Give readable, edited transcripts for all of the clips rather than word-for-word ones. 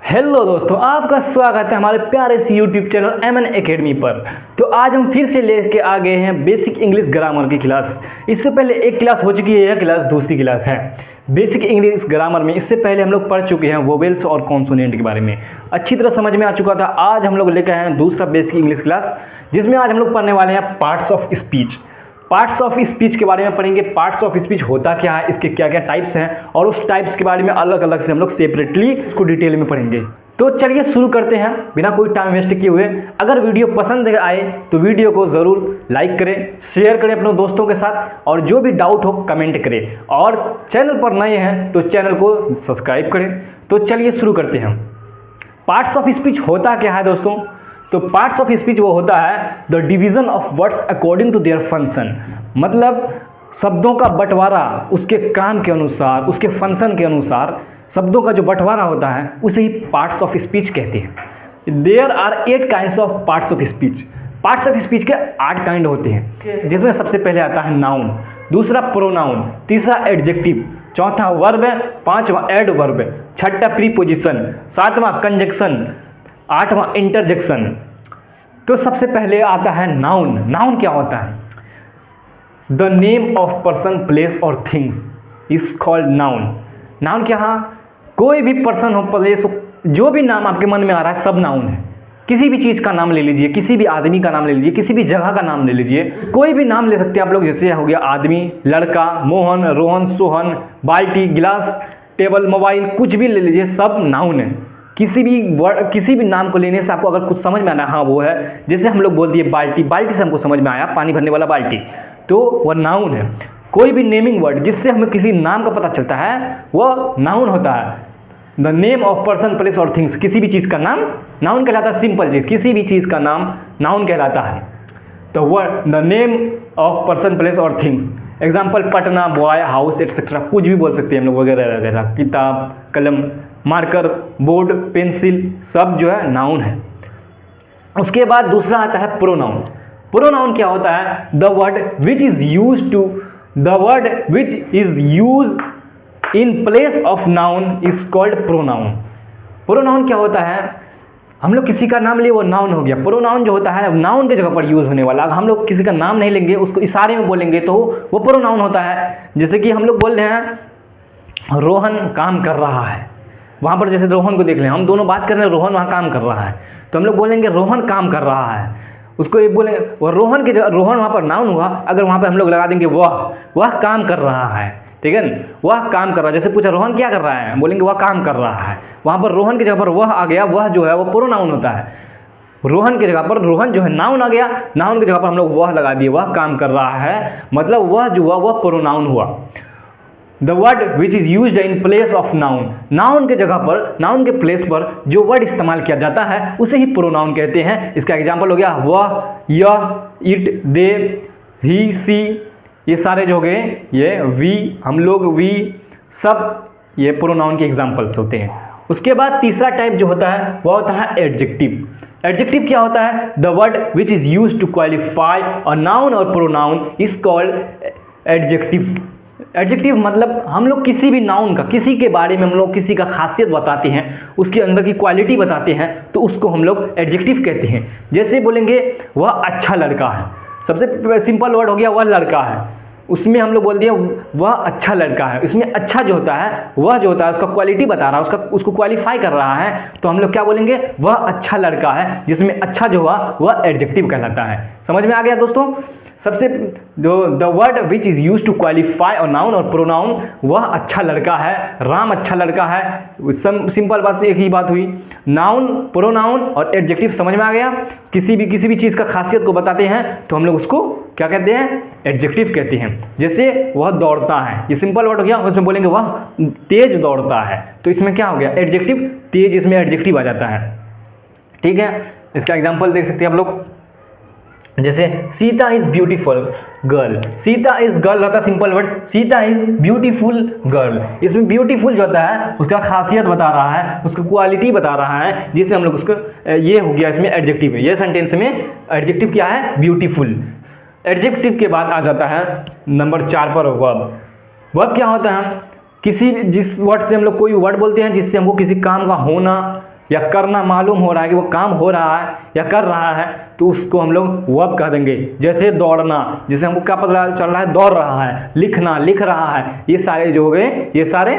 Hello दोस्तों, आपका स्वागत है हमारे प्यारे से यूट्यूब चैनल MN एकेडमी पर। तो आज हम फिर से लेके आ गए हैं बेसिक इंग्लिश ग्रामर की क्लास। इससे पहले एक क्लास हो चुकी है, यह क्लास दूसरी क्लास है बेसिक इंग्लिश ग्रामर में। इससे पहले हम लोग पढ़ चुके हैं वोवेल्स और कॉन्सोनेंट के बारे में, अच्छी तरह समझ में आ चुका था। आज हम लोग लेकर आए हैं दूसरा बेसिक इंग्लिश क्लास, जिसमें आज हम लोग पढ़ने वाले हैं parts of speech. Parts of speech के बारे में पढ़ेंगे। पार्ट्स ऑफ स्पीच होता क्या है, इसके क्या क्या टाइप्स हैं, और उस टाइप्स के बारे में अलग अलग से हम लोग सेपरेटली इसको डिटेल में पढ़ेंगे। तो चलिए शुरू करते हैं बिना कोई टाइम वेस्ट किए हुए। अगर वीडियो पसंद आए तो वीडियो को ज़रूर लाइक करें, शेयर करें अपने दोस्तों के साथ, और जो भी डाउट हो कमेंट करें, और चैनल पर नए हैं तो चैनल को सब्सक्राइब करें। तो चलिए शुरू करते हैं। पार्ट्स ऑफ स्पीच होता क्या है दोस्तों? तो पार्ट्स ऑफ स्पीच वो होता है the division of words according to their function. मतलब शब्दों का बंटवारा उसके काम के अनुसार, उसके फंक्शन के अनुसार शब्दों का जो बंटवारा होता है उसे ही पार्ट्स ऑफ स्पीच कहते हैं। There are 8 kinds of parts of speech. Parts of speech के 8 काइंड होते हैं, जिसमें सबसे पहले आता है नाउन, दूसरा प्रोनाउन, तीसरा एडजेक्टिव, चौथा वर्ब, पांचवा एडवर्ब, छठा प्रीपोजिशन, सातवां कंजक्शन, आठवां इंटरजेक्शन। तो सबसे पहले आता है नाउन। नाउन क्या होता है? The name of person, place और things is called noun. Noun क्या है? कोई भी पर्सन हो, प्लेस हो, जो भी नाम आपके मन में आ रहा है सब नाउन है। किसी भी चीज़ का नाम ले लीजिए, किसी भी आदमी का नाम ले लीजिए, किसी भी जगह का नाम ले लीजिए, कोई भी नाम ले सकते हैं आप लोग। जैसे हो गया आदमी, लड़का, मोहन, रोहन, सोहन, बाल्टी, गिलास, टेबल, मोबाइल, कुछ भी ले लीजिए, सब नाउन है। किसी भी नाम को लेने से आपको अगर कुछ समझ में आना, हाँ वो है, जैसे हम लोग बोल दिए बाल्टी, बाल्टी से हमको समझ में आया पानी भरने वाला बाल्टी, तो वह नाउन है। कोई भी नेमिंग वर्ड जिससे हमें किसी नाम का पता चलता है वह नाउन होता है। The name of person, place और थिंग्स, किसी भी चीज़ का नाम नाउन कहलाता है। सिंपल चीज़, किसी भी चीज़ का नाम नाउन कहलाता है। तो word the name of person, place और things. Example Patna, boy, house etcetera, कुछ भी बोल सकते हैं हम लोग, वगैरह वगैरह। किताब, कलम, मार्कर, बोर्ड, पेंसिल, सब जो है नाउन है। उसके बाद दूसरा आता है प्रोनाउन। प्रोनाउन क्या होता है? The word which is used in place of noun is called pronoun. Pronoun क्या होता है? हम लोग किसी का नाम लिए, वो नाउन हो गया। प्रोनाउन जो होता है नाउन के जगह पर यूज होने वाला। हम लोग किसी का नाम नहीं लेंगे, उसको इशारे में बोलेंगे तो वो प्रोनाउन होता है। जैसे कि हम लोग बोल रहे हैं रोहन काम कर रहा है, वहाँ पर जैसे रोहन को देख लें, हम दोनों बात कर रहे हैं, रोहन वहाँ काम कर रहा है, तो हम लोग बोलेंगे रोहन काम कर रहा है। उसको एक बोलेंगे, और रोहन के जगह, रोहन वहाँ पर नाउन हुआ, अगर वहाँ पर हम लोग लगा देंगे वह काम कर रहा है, ठीक है ना, वह काम कर रहा है। जैसे पूछा रोहन क्या कर रहा है, बोलेंगे वह काम कर रहा है। वहाँ पर रोहन की जगह पर वह आ गया, वह जो है वो प्रोनाउन होता है। रोहन की जगह पर रोहन जो है नाउन आ गया, नाउन की जगह पर हम लोग वह लगा दिए, वह काम कर रहा है, मतलब वह जो हुआ वह प्रोनाउन हुआ। The word which is used in place of noun. Noun के जगह पर, नाउन के प्लेस पर जो वर्ड इस्तेमाल किया जाता है उसे ही प्रोनाउन कहते हैं। इसका एग्जाम्पल हो गया वह, यह, इट, दे, ही, सी, ये सारे जो हो गए, ये वी, हम लोग, वी, सब ये प्रोनाउन के एग्जाम्पल्स होते हैं। उसके बाद तीसरा टाइप जो होता है वह होता है एडजेक्टिव। एडजेक्टिव क्या होता है? The word which is used to qualify a noun और pronoun is called adjective. Adjective मतलब हम लोग किसी भी नाउन का, किसी के बारे में हम लोग किसी का खासियत बताते हैं, उसके अंदर की क्वालिटी बताते हैं, तो उसको हम लोग एडजेक्टिव कहते हैं। जैसे बोलेंगे वह अच्छा लड़का है, सबसे सिंपल वर्ड हो गया वह लड़का है, उसमें हम लोग बोल दिया वह अच्छा लड़का है। इसमें अच्छा जो होता है, वह जो होता है उसका क्वालिटी बता रहा है, उसको क्वालिफाई कर रहा है, तो हम लोग क्या बोलेंगे? वह अच्छा लड़का है, जिसमें अच्छा जो हुआ वह एडजेक्टिव कहलाता है। समझ में आ गया दोस्तों? सबसे जो the word which is use to qualify और नाउन और प्रोनाउन, वह अच्छा लड़का है, राम अच्छा लड़का है। सिंपल बात से एक ही बात हुई, नाउन, प्रोनाउन और एडजेक्टिव। समझ में आ गया? किसी भी चीज़ का खासियत को बताते हैं तो हम लोग उसको क्या कहते हैं? एडजेक्टिव कहते हैं। जैसे वह दौड़ता है, ये सिंपल वर्ड हो गया, उसमें बोलेंगे वह तेज दौड़ता है, तो इसमें क्या हो गया? एडजेक्टिव, तेज, इसमें एडजेक्टिव आ जाता है, ठीक है। इसका एग्जाम्पल देख सकते हैं आप लोग, जैसे Sita is beautiful girl. Sita is girl होता है simple word, Sita is beautiful girl. इसमें ब्यूटीफुल जो होता है उसका खासियत बता रहा है, उसकी क्वालिटी बता रहा है, जिससे हम लोग उसको, ये हो गया इसमें एडजेक्टिव है। ये सेंटेंस में एडजेक्टिव क्या है? ब्यूटीफुल। एडजेक्टिव के बाद आ जाता है नंबर 4 पर वर्ब। वर्ब क्या होता है? जिस वर्ड से हम लोग कोई वर्ड बोलते हैं जिससे हमको किसी काम का होना या करना मालूम हो रहा है कि वो काम हो रहा है या कर रहा है, तो उसको हम लोग वर्ब कह देंगे। जैसे दौड़ना, जिसे हमको क्या पता चल रहा है, दौड़ रहा है। लिखना, लिख रहा है। ये सारे जो हो गए, ये सारे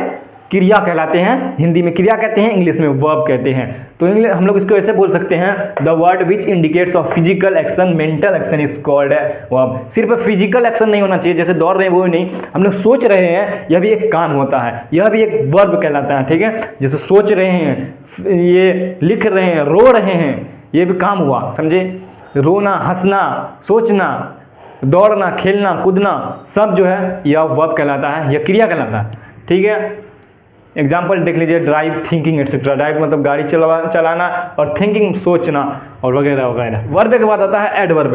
क्रिया कहलाते हैं। हिंदी में क्रिया कहते हैं, इंग्लिश में वर्ब कहते हैं। तो इंग्लिश हम लोग इसको ऐसे बोल सकते हैं, the word which indicates of physical action, mental action is called verb. सिर्फ फिजिकल एक्शन नहीं होना चाहिए, जैसे दौड़ रहे हैं वो नहीं, हम लोग सोच रहे हैं, यह भी एक काम होता है, यह भी एक वर्ब कहलाता है। ठीक है, जैसे सोच रहे हैं, ये लिख रहे हैं, रो रहे हैं, ये भी काम हुआ, समझे। रोना, हंसना, सोचना, दौड़ना, खेलना, कूदना, सब जो है यह वर्ब कहलाता है, यह क्रिया कहलाता है। ठीक है, एग्जाम्पल देख लीजिए, ड्राइव, थिंकिंग एटसेट्रा। ड्राइव मतलब गाड़ी चलाना, और थिंकिंग सोचना, और वगैरह वगैरह। वर्ब के बाद आता है एडवर्ब।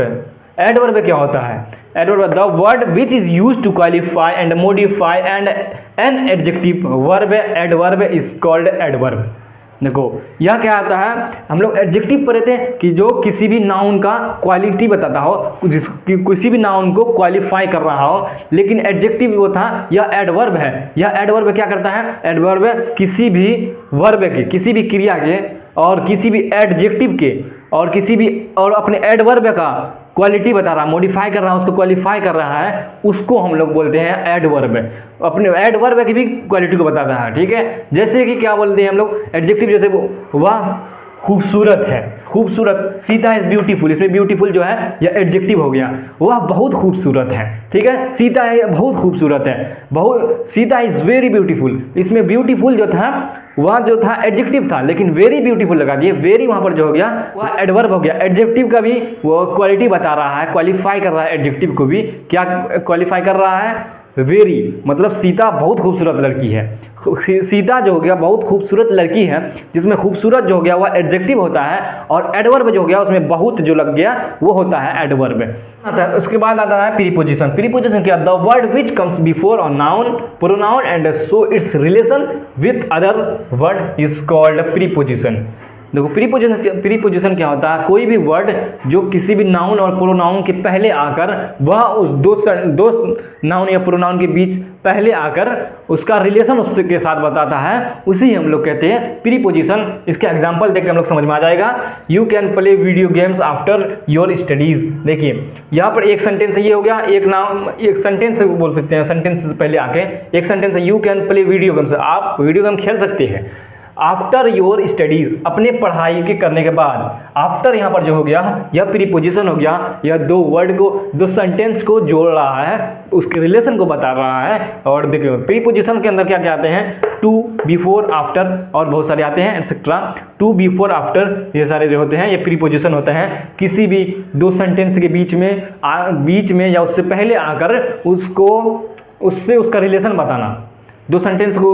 एडवर्ब क्या होता है? Adverb the word which is use to qualify and modify and an adjective verb. Adverb is called adverb. देखो यह क्या आता है, हम लोग एडजेक्टिव पढ़े थे कि जो किसी भी नाउन का क्वालिटी बताता हो, किसी भी नाउन को क्वालिफाई कर रहा हो, लेकिन एडजेक्टिव वो था, यह एडवर्ब है। यह एडवर्ब क्या करता है? एडवर्ब किसी भी वर्ब के, किसी भी क्रिया के, और किसी भी एडजेक्टिव के, और किसी भी, और अपने एडवर्ब का क्वालिटी बता रहा है, मॉडिफाई कर रहा है, उसको क्वालिफाई कर रहा है, उसको हम लोग बोलते हैं एडवर्ब। अपने एडवर्ब की भी क्वालिटी को बताता है। ठीक है, जैसे कि क्या बोलते हैं हम लोग एडजेक्टिव, जैसे वह खूबसूरत है, खूबसूरत, सीता इज ब्यूटीफुल, इसमें ब्यूटीफुल जो है यह एडजेक्टिव हो गया। वह बहुत खूबसूरत है। ठीक है, सीता है बहुत खूबसूरत है, बहुत, सीता इज वेरी ब्यूटीफुल, इसमें ब्यूटीफुल जो था वह जो था एडजेक्टिव था, लेकिन वेरी ब्यूटीफुल लगा दिए, वेरी वहाँ पर जो हो गया वह एडवर्ब हो गया। एडजेक्टिव का भी वो क्वालिटी बता रहा है, क्वालिफाई कर रहा है, एडजेक्टिव को भी क्या क्वालिफाई कर रहा है? वेरी, मतलब सीता बहुत खूबसूरत लड़की है। सीता जो हो गया बहुत खूबसूरत लड़की है, जिसमें खूबसूरत जो हो गया वह एडजेक्टिव होता है, और एडवर्ब जो हो गया उसमें बहुत जो लग गया वो होता है एडवर्ब। उसके बाद आता है प्रीपोजिशन। प्रीपोजिशन क्या? The word which comes before a noun, pronoun and so it's relation with other word is called preposition. देखो प्रीपोजिशन क्या होता है? कोई भी वर्ड जो किसी भी नाउन और प्रोनाउन के पहले आकर, वह उस दो नाउन या प्रोनाउन के बीच पहले आकर उसका रिलेशन उसके साथ बताता है, उसी हम लोग कहते हैं प्रीपोजिशन। इसके एग्जांपल देख के हम लोग समझ में आ जाएगा। You can play video games after your studies. देखिए यहाँ पर एक सेंटेंस ये हो गया, एक नाउन, एक सेंटेंस बोल सकते हैं, सेंटेंस से पहले आके एक सेंटेंस है, you can play video games, आप वीडियो गेम खेल सकते हैं। आफ्टर योर स्टडीज, अपने पढ़ाई के करने के बाद। आफ्टर यहाँ पर जो हो गया यह प्रीपोजिशन हो गया, यह दो वर्ड को, दो सेंटेंस को जोड़ रहा है, उसके रिलेशन को बता रहा है। और देखिए प्रीपोजिशन के अंदर क्या क्या आते हैं? टू, बिफोर, आफ्टर, और बहुत सारे आते हैं एक्सेट्रा। टू, बिफोर, आफ्टर, ये सारे जो होते हैं ये प्रीपोजिशन होते हैं। किसी भी दो सेंटेंस के बीच में या उससे पहले आकर उससे उसका रिलेशन बताना, दो सेंटेंस को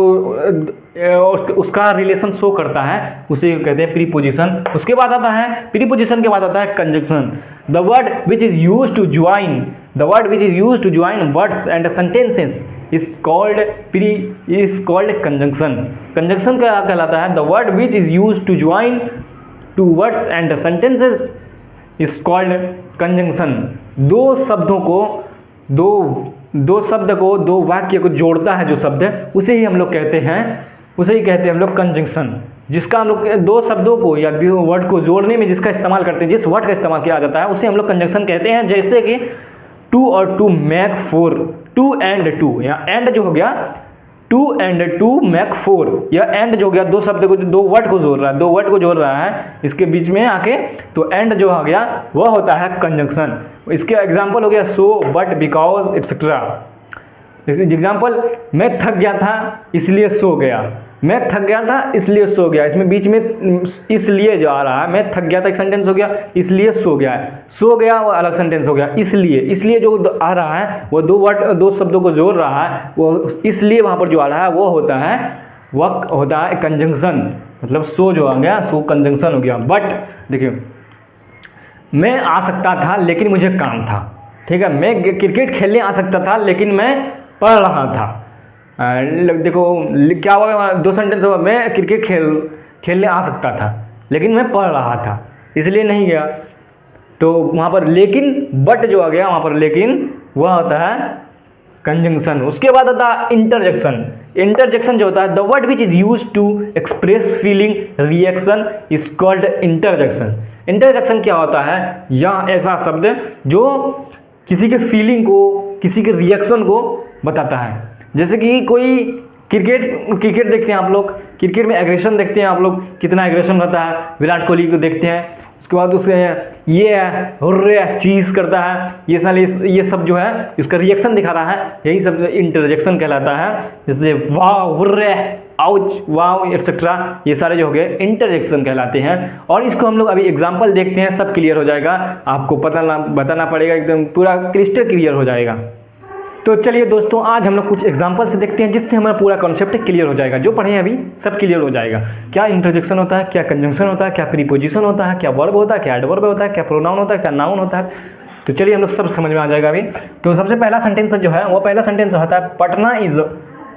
उसका रिलेशन शो करता है, उसे कहते हैं प्रीपोजिशन। उसके बाद आता है, प्रीपोजिशन के बाद आता है conjunction. The word which is used to join, the word which is used to join words and sentences is called conjunction. Conjunction क्या कहलाता है? The word which is used to join two words and sentences is called conjunction. दो शब्द को, दो वाक्य को जोड़ता है जो शब्द है, उसे ही हम लोग कहते हैं हम लोग कंजंक्शन। जिसका हम लोग दो शब्दों को या दो वर्ड को जोड़ने में जिसका इस्तेमाल करते हैं, जिस वर्ड का इस्तेमाल किया जाता है, उसे हम लोग कंजंक्शन कहते हैं। जैसे कि टू और two make four, two and two, या एंड जो हो गया, two and two make four, यह एंड जो हो गया दो शब्द को, दो वर्ड को जोड़ रहा है, इसके बीच में आके, तो एंड जो हो गया वह होता है कंजंक्शन। इसके एग्जाम्पल हो गया सो, बट, बिकॉज, एटसेट्रा। एग्जाम्पल, मैं थक गया था इसलिए सो गया, मैं थक गया था इसलिए सो गया, इसमें बीच में इसलिए जो आ रहा है, मैं थक गया था एक सेंटेंस हो गया, इसलिए सो गया है, सो गया वो अलग सेंटेंस हो गया। इसलिए जो आ रहा है वो दो शब्दों को जोड़ रहा है, वो इसलिए वहाँ पर जो आ रहा है वो होता है कंजंक्शन। मतलब सो जो आ गया, सो कंजंक्शन हो गया। बट देखिए, मैं आ सकता था लेकिन मुझे काम था। ठीक है, मैं क्रिकेट खेलने आ सकता था लेकिन मैं पढ़ रहा था। देखो क्या हुआ, दो सेंटेंस हुआ, मैं क्रिकेट खेलने आ सकता था लेकिन मैं पढ़ रहा था, इसलिए नहीं गया। तो वहाँ पर लेकिन, बट जो आ गया वहाँ पर लेकिन, वह होता है कंजंक्शन। उसके बाद आता है इंटरजेक्शन। इंटरजेक्शन जो होता है, the word which is use to express feeling reaction is called interjection. Interjection क्या होता है, यह ऐसा शब्द जो किसी के फीलिंग को, किसी के रिएक्शन को बताता है। जैसे कि कोई क्रिकेट देखते हैं आप लोग, क्रिकेट में एग्रेशन देखते हैं आप लोग, कितना एग्रेशन रहता है। विराट कोहली को देखते हैं, उसके बाद उसके ये हुर्रे चीज़ करता है, ये सब जो है इसका रिएक्शन दिखा रहा है, यही सब इंटरजेक्शन कहलाता है। जैसे वाह, हुर्रे, आउच, वाव एक्सेट्रा, ये सारे जो हो गए इंटरजेक्शन कहलाते हैं। और इसको हम लोग अभी एग्जाम्पल देखते हैं, सब क्लियर हो जाएगा, आपको बताना पड़ेगा, एकदम पूरा क्रिस्टल क्लियर हो जाएगा। तो चलिए दोस्तों, आज हम लोग कुछ एग्जाम्पल से देखते हैं, जिससे हमारा पूरा कॉन्सेप्ट क्लियर हो जाएगा। जो पढ़े हैं अभी सब क्लियर हो जाएगा। क्या इंटरजेक्शन होता है, क्या कंजंक्शन होता है, क्या प्रीपोजिशन होता है, क्या वर्ब होता है, क्या एडवर्ब होता है, क्या प्रोनाउन होता है, क्या नाउन होता है। तो चलिए हम लोग सब समझ में आ जाएगा अभी। तो सबसे पहला सेंटेंस जो है, वो पहला सेंटेंस होता है Patna is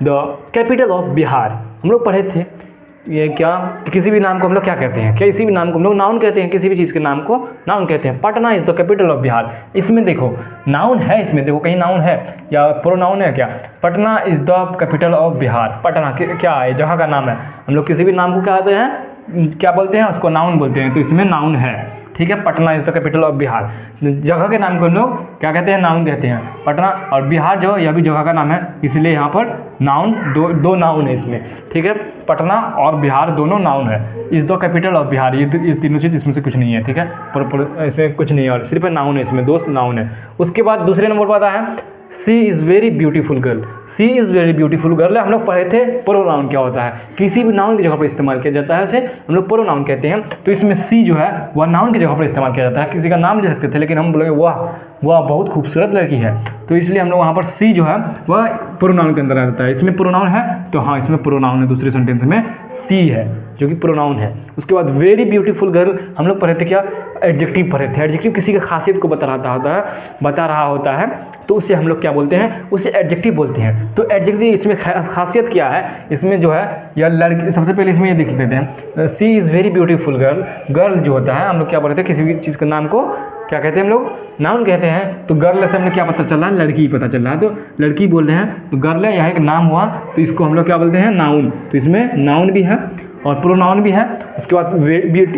the capital of Bihar. हम लोग पढ़े थे ये क्या, किसी भी नाम को हम लोग क्या कहते हैं, किसी भी नाम को हम लोग नाउन कहते हैं, किसी भी चीज़ के नाम को नाउन कहते हैं। Patna is the capital of Bihar, इसमें देखो नाउन है, इसमें देखो कहीं नाउन है या प्रोनाउन है क्या। Patna is the capital of Bihar, Patna क्या है, जगह का नाम है। हम लोग किसी भी नाम को क्या कहते हैं, क्या बोलते हैं, उसको नाउन बोलते हैं, तो इसमें नाउन है, ठीक है। Patna is the capital of Bihar, जगह के नाम को हम लोग क्या कहते हैं, नाउन कहते हैं। पटना और बिहार जो यह भी जगह का नाम है, इसलिए यहाँ पर नाउन दो नाउन है इसमें, ठीक है। पटना और बिहार दोनों नाउन है। Is the capital of Bihar, ये तीनों चीज़ इसमें से कुछ नहीं है, ठीक है। इसमें कुछ नहीं है और सिर्फ नाउन है, इसमें दो नाउन है। उसके बाद दूसरे नंबर पर आता है she is very beautiful girl. She is very beautiful girl हम लोग पढ़े थे प्रोनाउन क्या होता है, किसी भी नाउन की जगह पर इस्तेमाल किया जाता है, उसे हम लोग प्रोनाउन कहते हैं। तो इसमें सी जो है वह नाउन की जगह पर इस्तेमाल किया जाता है। किसी का नाम ले सकते थे, लेकिन हम बोलेंगे वाह बहुत खूबसूरत लड़की है, तो इसलिए हम लोग वहाँ पर सी जो है वह प्रोनाउन के अंदर आ जाता है। इसमें प्रोनाउन है, तो हाँ इसमें प्रोनाउन है, दूसरे सेंटेंस में सी है जो कि प्रोनाउन है। उसके बाद वेरी ब्यूटीफुल गर्ल हम लोग पढ़े थे क्या, एडजेक्टिव पढ़े थे। एडजेक्टिव किसी की खासियत को बता रहा होता है, तो उसे हम लोग क्या बोलते हैं, उसे एडजेक्टिव बोलते हैं। तो एडजेक्टिव इसमें खासियत क्या है, इसमें जो है यह लड़की, सबसे पहले इसमें ये देख लेते हैं, she is very beautiful girl. Girl जो होता है हम लोग क्या बोलते हैं, किसी भी चीज़ के नाम को क्या कहते हैं हम लोग, नाउन कहते हैं। तो गर्ल से हमें क्या पता चल रहा है, लड़की पता चल रहा है, तो लड़की बोल रहे हैं, तो गर्ल है, यह एक नाम हुआ, तो इसको हम लोग क्या बोलते हैं, नाउन। तो इसमें नाउन भी है और प्रोनाउन भी है। उसके बाद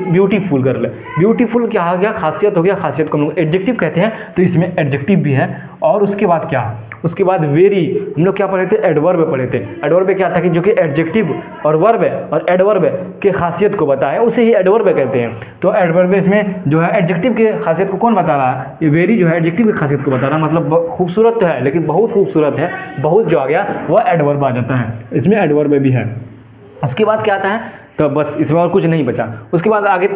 ब्यूटीफुल गर्ल, ब्यूटीफुल क्या हो गया, खासियत हो गया, खासियत को हम लोग एडजेक्टिव कहते हैं, तो इसमें एडजेक्टिव भी है। और उसके बाद क्या, उसके बाद वेरी हम लोग क्या पढ़े थे, एडवर्ब पढ़े थे। एडवर्ब क्या था कि जो कि एडजेक्टिव और वर्ब और एडवर्ब के खासियत को बताए, उसे ही एडवर्ब कहते हैं। तो एडवर्ब इसमें जो है एडजेक्टिव के खासियत को कौन बता रहा है, ये वेरी जो है एडजेक्टिव की खासियत को बता रहा है, मतलब खूबसूरत तो है लेकिन बहुत खूबसूरत है, बहुत जो आ गया वह एडवर्ब आ जाता है, इसमें एडवर्ब भी है। उसके बाद क्या आता है, तो बस इसमें और कुछ नहीं बचा। उसके बाद आगे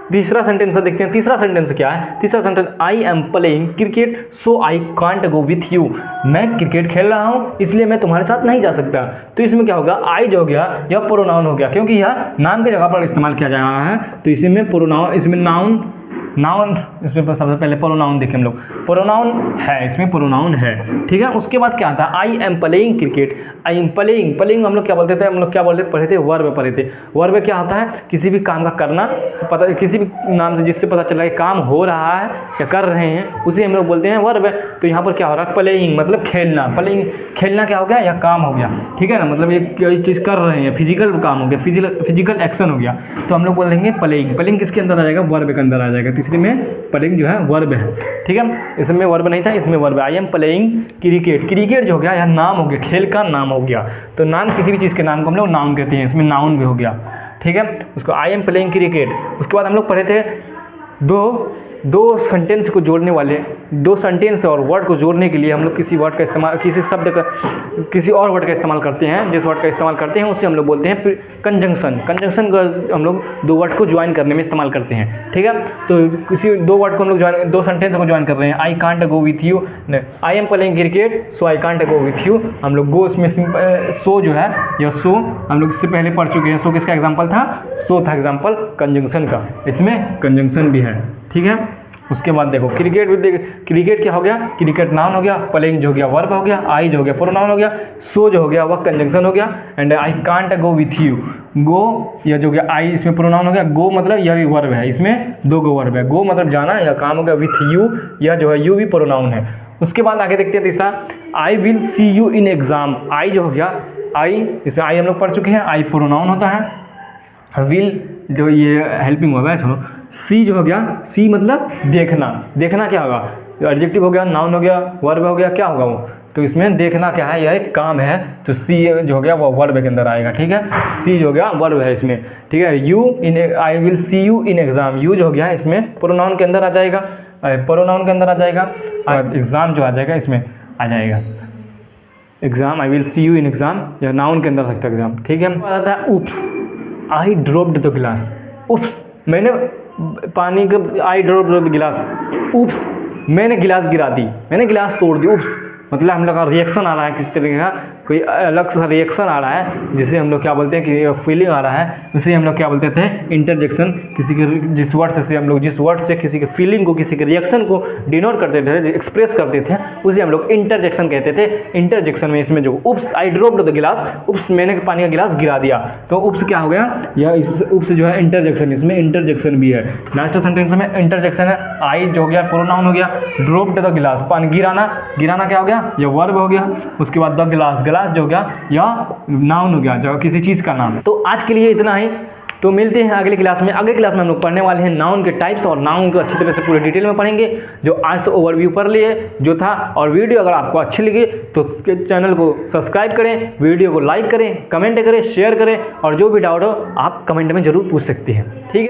तीसरा सेंटेंस देखते हैं। तीसरा सेंटेंस क्या है, तीसरा sentence, I am playing cricket so I can't go with you. मैं क्रिकेट खेल रहा हूँ इसलिए मैं तुम्हारे साथ नहीं जा सकता। तो इसमें क्या होगा, आई जो हो गया यह प्रोनाउन हो गया, क्योंकि यह नाम की जगह पर इस्तेमाल किया जा रहा है, तो इसमें प्रोनाउन, इसमें नाउन इसमें सबसे पहले प्रोनाउन देखें हम लोग, प्रोनाउन है, इसमें प्रोनाउन है, ठीक है। उसके बाद क्या आता है, I am playing cricket, I am playing हम लोग क्या बोलते थे, हम लोग क्या बोलते पढ़े थे, वर्ब पढ़े थे। वर्ब क्या होता है, किसी भी काम का करना, पता किसी भी नाम से जिससे पता चल रहा है काम हो रहा है या कर रहे हैं, उसे हम लोग बोलते हैं वर्ब। तो यहाँ पर क्या हो रहा है, प्लेइंग मतलब खेलना, प्लेइंग खेलना क्या हो गया, या काम हो गया, ठीक है ना, मतलब ये कोई चीज़ कर रहे हैं, फिजिकल काम हो गया, फिजिकल एक्शन हो गया, तो हम लोग बोलेंगे प्लेइंग। प्लेइंग किसके अंदर आ जाएगा, वर्ब के अंदर आ जाएगा। तीसरे में प्लेइंग जो है वर्ब है, ठीक है। इसमें वर्ब नहीं था, इसमें verb. I am playing cricket, cricket जो हो गया यह नाम हो गया, खेल का नाम हो गया। तो नाम, किसी भी चीज़ के नाम को हम लोग नाउन कहते हैं, इसमें नाउन भी हो गया, ठीक है। उसको आई एम प्लेइंग क्रिकेट। उसके बाद हम लोग पढ़े थे दो सेंटेंस को जोड़ने वाले, दो सेंटेंस और वर्ड को जोड़ने के लिए हम लोग किसी वर्ड का इस्तेमाल, किसी शब्द का, किसी और वर्ड का इस्तेमाल करते हैं। जिस वर्ड का इस्तेमाल करते हैं उसे हम लोग बोलते हैं कंजंक्शन। कंजंक्शन का हम लोग दो वर्ड को ज्वाइन करने में इस्तेमाल करते हैं, ठीक है। तो किसी दो वर्ड को हम लोग दो सेंटेंस को ज्वाइन कर रहे हैं, आई can't go with you, I am playing cricket so I can't go with you. हम लोग गो, इसमें सो जो है यह सो हम लोग इससे पहले पढ़ चुके हैं। सो किसका एग्जाम्पल था, सो था एग्जाम्पल कंजंक्शन का, इसमें कंजंक्शन भी है, ठीक है। उसके बाद देखो क्रिकेट भी क्रिकेट क्या हो गया, क्रिकेट नाउन हो गया, प्लेइंग जो हो गया वर्ब हो गया, आई जो हो गया प्रोनाउन हो गया, सो जो हो गया वह कंजंक्शन हो गया, and I can't go with you, go या जो हो गया आई इसमें प्रोनाउन हो गया, गो मतलब यह भी वर्ब है, इसमें दो गो वर्ब है, गो मतलब जाना या काम हो गया, विथ यू यह जो है यू भी प्रोनाउन है। उसके बाद आगे देखते हैं तीसरा, I will see you in exam. I जो हो गया, आई, इसमें आई हम लोग पढ़ चुके हैं, आई प्रोनाउन होता है। विल जो ये हेल्पिंग वर्ब है, सुनो, सी जो हो गया, सी मतलब देखना। देखना क्या होगा, एडजेक्टिव हो गया, नाउन हो गया, वर्ब हो गया, क्या होगा वो, तो इसमें देखना क्या है, यह एक काम है, तो सी जो हो गया वो वर्ब के अंदर आएगा, ठीक है। सी जो हो गया वर्ब है इसमें, ठीक है। You in, I will see you in exam, you जो हो गया इसमें प्रोनाउन के अंदर आ जाएगा, प्रोनाउन के अंदर आ जाएगा, और एग्ज़ाम जो आ जाएगा इसमें आ जाएगा। Exam, I will see you in exam, या नाउन के अंदर सकता है एग्ज़ाम, ठीक है। आता है उप्स, आई ड्रॉप्ड द गिलास। उप्स, मैंने पानी का, आई ड्रॉप्ड द गिलास, उप्स, मैंने गिलास गिरा दी, मैंने गिलास तोड़ दी। उप्स मतलब हम लोग का रिएक्शन आ रहा है, किसी तरीके का कोई अलग सा रिएक्शन आ रहा है, जिसे हम लोग क्या बोलते हैं कि फीलिंग आ रहा है, उसे हम लोग क्या बोलते थे, इंटरजेक्शन। किसी के जिस वर्ड से हम लोग, जिस वर्ड से किसी के फीलिंग को, किसी के रिएक्शन को डिनोट करते थे, एक्सप्रेस करते थे, उसे हम लोग इंटरजेक्शन कहते थे। इंटरजेक्शन में इसमें जो उप्स, आई ड्रॉप्ड द गिलास, उप्स मैंने पानी का गिलास गिरा दिया, तो उप्स क्या हो गया, यह उप्स जो है इंटरजेक्शन, इसमें इंटरजेक्शन भी है। लास्ट सेंटेंस में इंटरजेक्शन है, आई जो हो गया प्रोनाउन हो गया, ड्रॉप्ड द गिलास, पानी गिराना, गिराना क्या हो गया, यह वर्ब हो गया। उसके बाद द गिलास, गिलास जो हो गया या नाउन हो गया, जो किसी चीज़ का नाम है। तो आज के लिए इतना ही, तो मिलते हैं अगले क्लास में। अगले क्लास में हम लोग पढ़ने वाले हैं नाउन के टाइप्स, और नाउन को अच्छी तरह से पूरे डिटेल में पढ़ेंगे। जो आज तो ओवरव्यू पढ़ लिए जो था, और वीडियो अगर आपको अच्छी लगी तो चैनल को सब्सक्राइब करें, वीडियो को लाइक करें, कमेंट करें, शेयर करें, और जो भी डाउट हो आप कमेंट में ज़रूर पूछ सकते हैं, ठीक है।